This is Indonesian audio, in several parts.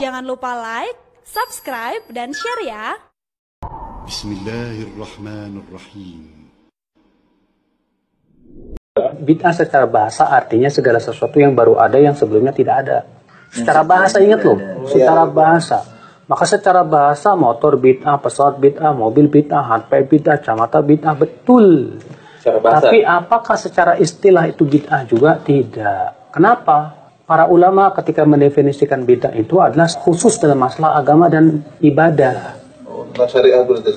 Jangan lupa like, subscribe, dan share ya. Bismillahirrahmanirrahim. Bid'ah secara bahasa artinya segala sesuatu yang baru ada yang sebelumnya tidak ada. Secara bahasa, ingat loh, secara bahasa. Maka secara bahasa motor bid'ah, pesawat bid'ah, mobil bid'ah, HP bid'ah, kacamata bid'ah, betul. Tapi apakah secara istilah itu bid'ah juga? Tidak. Kenapa? Para ulama ketika mendefinisikan bid'ah itu adalah khusus dalam masalah agama dan ibadah. Syariah berarti.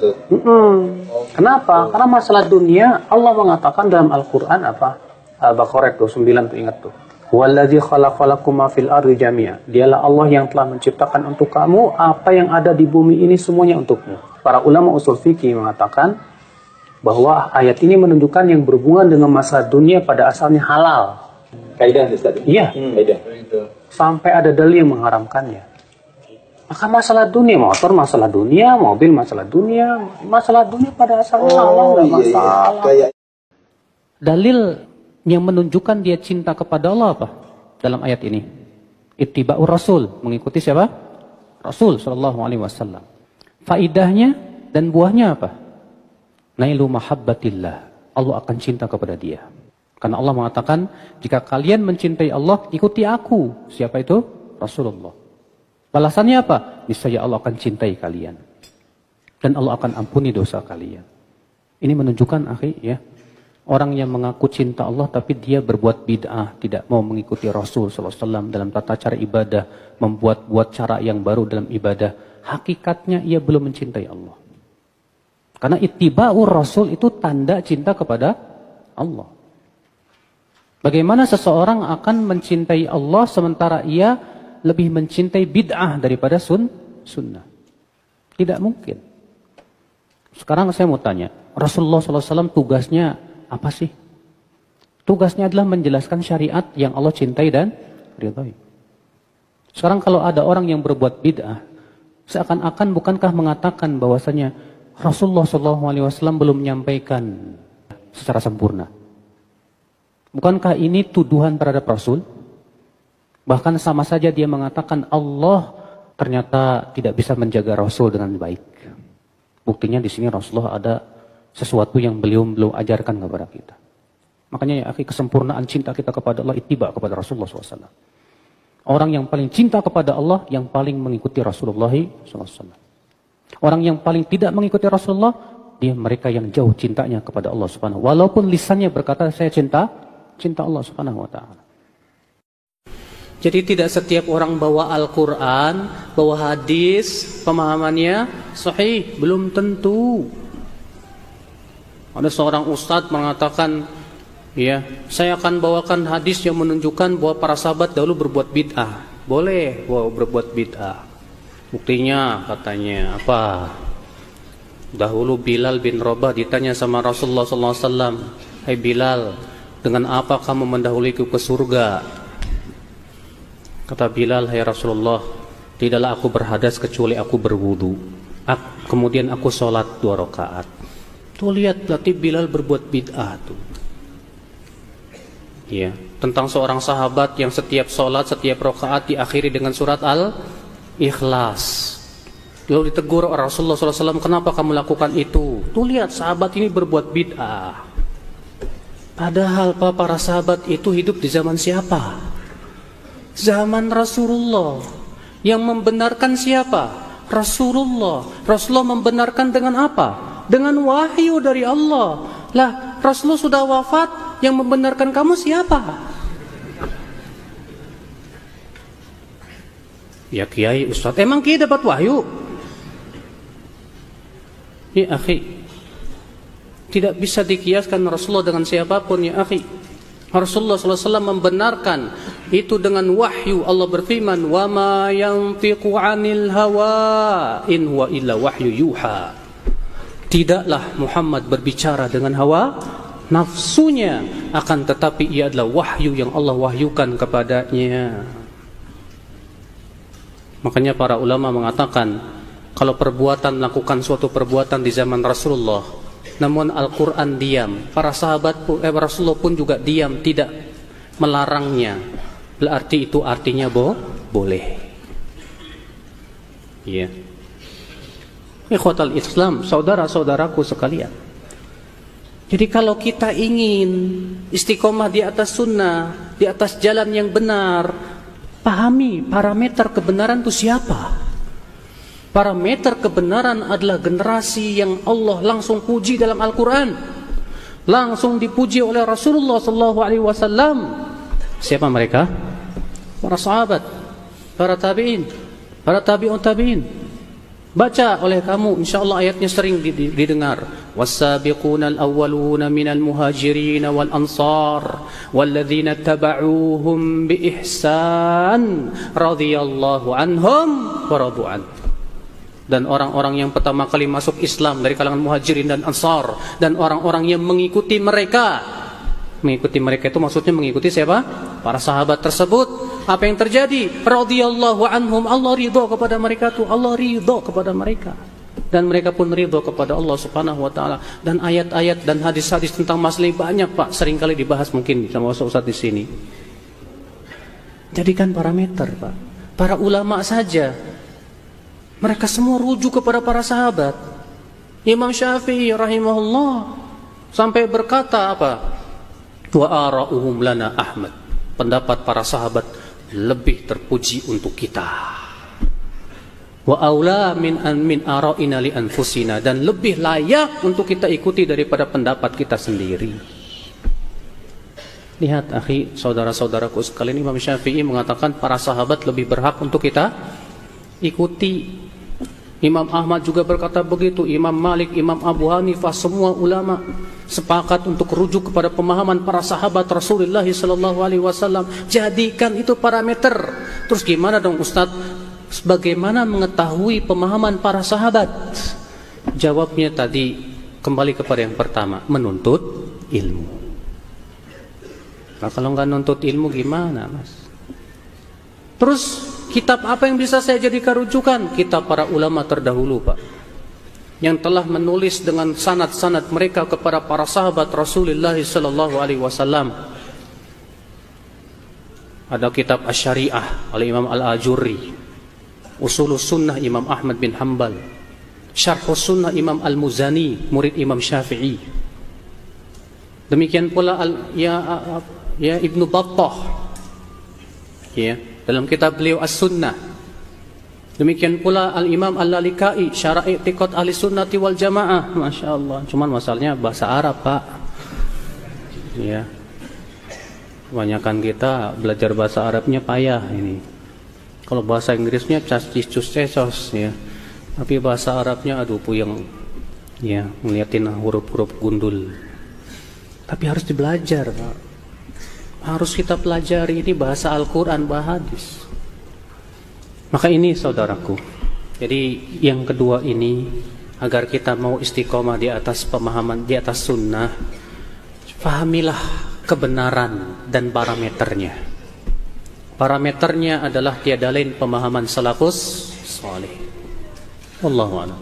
Kenapa? Karena masalah dunia Allah mengatakan dalam Al-Quran apa? Al-Baqarah 29 tuh, ingat tuh. Wallazi khalaqalakum ma fil ardi jami'a. Dialah Allah yang telah menciptakan untuk kamu apa yang ada di bumi ini semuanya untukmu. Para ulama usul fikih mengatakan bahwa ayat ini menunjukkan yang berhubungan dengan masalah dunia pada asalnya halal. Kaidah tadi. Iya. Kaidah. Sampai ada dalil yang mengharamkannya. Maka masalah dunia, motor masalah dunia, mobil masalah dunia pada asalnya halal, nggak masalah. Kayak Dalil yang menunjukkan dia cinta kepada Allah apa? Dalam ayat ini. Ittiba'ur Rasul, mengikuti siapa? Rasul sallallahu alaihi wasallam. Faidahnya dan buahnya apa? Nailu mahabbatillah. Allah akan cinta kepada dia. Karena Allah mengatakan, jika kalian mencintai Allah, ikuti aku. Siapa itu? Rasulullah. Balasannya apa? Niscaya Allah akan cintai kalian. Dan Allah akan ampuni dosa kalian. Ini menunjukkan, akhi, ya, orang yang mengaku cinta Allah tapi dia berbuat bid'ah, tidak mau mengikuti Rasul SAW dalam tata cara ibadah, membuat cara yang baru dalam ibadah, hakikatnya ia belum mencintai Allah. Karena ittiba'ur Rasul itu tanda cinta kepada Allah. Bagaimana seseorang akan mencintai Allah sementara ia lebih mencintai bid'ah daripada sunnah? Tidak mungkin. Sekarang saya mau tanya, Rasulullah SAW tugasnya apa sih? Tugasnya adalah menjelaskan syariat yang Allah cintai dan ridhai. Sekarang kalau ada orang yang berbuat bid'ah, seakan-akan bukankah mengatakan bahwasanya Rasulullah SAW belum menyampaikan secara sempurna? Bukankah ini tuduhan terhadap Rasul? Bahkan sama saja dia mengatakan Allah ternyata tidak bisa menjaga Rasul dengan baik. Buktinya di sini Rasulullah ada sesuatu yang beliau belum ajarkan kepada kita. Makanya ya akhi, kesempurnaan cinta kita kepada Allah ittiba kepada Rasulullah SAW. Orang yang paling cinta kepada Allah yang paling mengikuti Rasulullah SAW. Orang yang paling tidak mengikuti Rasulullah, dia mereka yang jauh cintanya kepada Allah Subhanahu. Walaupun lisannya berkata saya cinta Allah Subhanahu wa ta'ala. Jadi tidak setiap orang bawa Al-Quran, bawa hadis, pemahamannya sahih, belum tentu. Ada seorang ustadz mengatakan, ya, saya akan bawakan hadis yang menunjukkan bahwa para sahabat dahulu berbuat bid'ah. Boleh berbuat bid'ah. Buktinya katanya apa? Dahulu Bilal bin Rabah ditanya sama Rasulullah SAW, "Hai Bilal, dengan apa kamu mendahuliku ke surga?" Kata Bilal, "Hai Rasulullah, tidaklah aku berhadas kecuali aku berwudu. Kemudian aku sholat 2 rakaat." Tuh lihat, berarti Bilal berbuat bid'ah tuh. Ya, tentang seorang sahabat yang setiap sholat, setiap rakaat diakhiri dengan surat Al-Ikhlas. Lalu ditegur Rasulullah SAW, "Kenapa kamu lakukan itu?" Tuh lihat, sahabat ini berbuat bid'ah. Padahal para sahabat itu hidup di zaman siapa? Zaman Rasulullah. Yang membenarkan siapa? Rasulullah. Rasulullah membenarkan dengan apa? Dengan wahyu dari Allah. Lah, Rasulullah sudah wafat, yang membenarkan kamu siapa? Ya kiai, ustaz. Emang kiai dapat wahyu? Ya akhi, tidak bisa dikiaskan Rasulullah dengan siapapun ya akhi. Rasulullah SAW membenarkan itu dengan wahyu. Allah berfirman, "Wa ma yantiqu 'anil hawa in huwa illa wahyu yuha." Tidaklah Muhammad berbicara dengan hawa nafsunya, akan tetapi ia adalah wahyu yang Allah wahyukan kepadanya. Makanya para ulama mengatakan, kalau perbuatan melakukan suatu perbuatan di zaman Rasulullah, namun Al-Quran diam, para sahabat pun, Rasulullah pun juga diam, tidak melarangnya, berarti itu artinya boleh. Ya. Ikhwatal Islam, saudara-saudaraku sekalian. Jadi kalau kita ingin istiqomah di atas sunnah, di atas jalan yang benar, pahami parameter kebenaran itu siapa. Parameter kebenaran adalah generasi yang Allah langsung puji dalam Al-Quran, langsung dipuji oleh Rasulullah SAW. Siapa mereka? Para sahabat, para tabi'in, para tabi'un tabi'in. Baca oleh kamu, insyaallah ayatnya sering didengar. Was-sabiquna al-awwaluna minal muhajirin wal ansar walladzina tabauhum bi ihsan radhiyallahu anhum wa radu an. Dan orang-orang yang pertama kali masuk Islam dari kalangan muhajirin dan ansar, dan orang-orang yang mengikuti mereka. Mengikuti mereka itu maksudnya mengikuti siapa? Para sahabat tersebut. Apa yang terjadi? Radhiyallahu anhum, Allah ridha kepada mereka tuh, Allah ridha kepada mereka. Dan mereka pun ridha kepada Allah Subhanahu wa taala. Dan ayat-ayat dan hadis-hadis tentang masalah banyak, Pak, sering kali dibahas mungkin sama ustaz di sini. Jadikan parameter, Pak. Para ulama saja mereka semua rujuk kepada para sahabat. Imam Syafi'i rahimahullah sampai berkata apa? Wa ara'uhum lana Ahmad. Pendapat para sahabat lebih terpuji untuk kita. Wa aula min ara'ina li anfusina, dan lebih layak untuk kita ikuti daripada pendapat kita sendiri. Lihat akhi, saudara-saudaraku sekalian, Imam Syafi'i mengatakan para sahabat lebih berhak untuk kita ikuti. Imam Ahmad juga berkata begitu, Imam Malik, Imam Abu Hanifah, semua ulama sepakat untuk rujuk kepada pemahaman para sahabat Rasulullah SAW. Jadikan itu parameter. Terus gimana dong Ustaz? Bagaimana mengetahui pemahaman para sahabat? Jawabnya tadi kembali kepada yang pertama, menuntut ilmu. Nah, kalau nggak nuntut ilmu gimana, Mas? Terus kitab apa yang bisa saya jadikan rujukan? Kitab para ulama terdahulu, Pak, yang telah menulis dengan sanad-sanad mereka kepada para sahabat Rasulullah SAW. Ada kitab Asy-Syari'ah oleh Imam Al-Ajurri, Usulus Sunnah Imam Ahmad bin Hanbal, Syarhus Sunnah Imam Al-Muzani, murid Imam Syafi'i. Demikian pula Ibnu Battah, ya, dalam kitab beliau As-Sunnah. Demikian pula Al-Imam Al-Lalikai, Syarah I'tiqad Ahli Sunnati wal Jamaah. Masya Allah. Cuman masalahnya bahasa Arab, Pak. Ya. Kebanyakan kita belajar bahasa Arabnya payah ini. Kalau bahasa Inggrisnya cas-cus-cesos, ya. Tapi bahasa Arabnya aduh puyeng. Ya, ngeliatin huruf-huruf gundul. Tapi harus dibelajar, Pak. Harus kita pelajari ini bahasa Al-Quran, bahasa hadis. Maka ini saudaraku, jadi yang kedua ini, agar kita mau istiqomah di atas pemahaman, di atas sunnah, fahamilah kebenaran dan parameternya. Parameternya adalah tiada lain pemahaman salafus salih. Wallahu a'lam.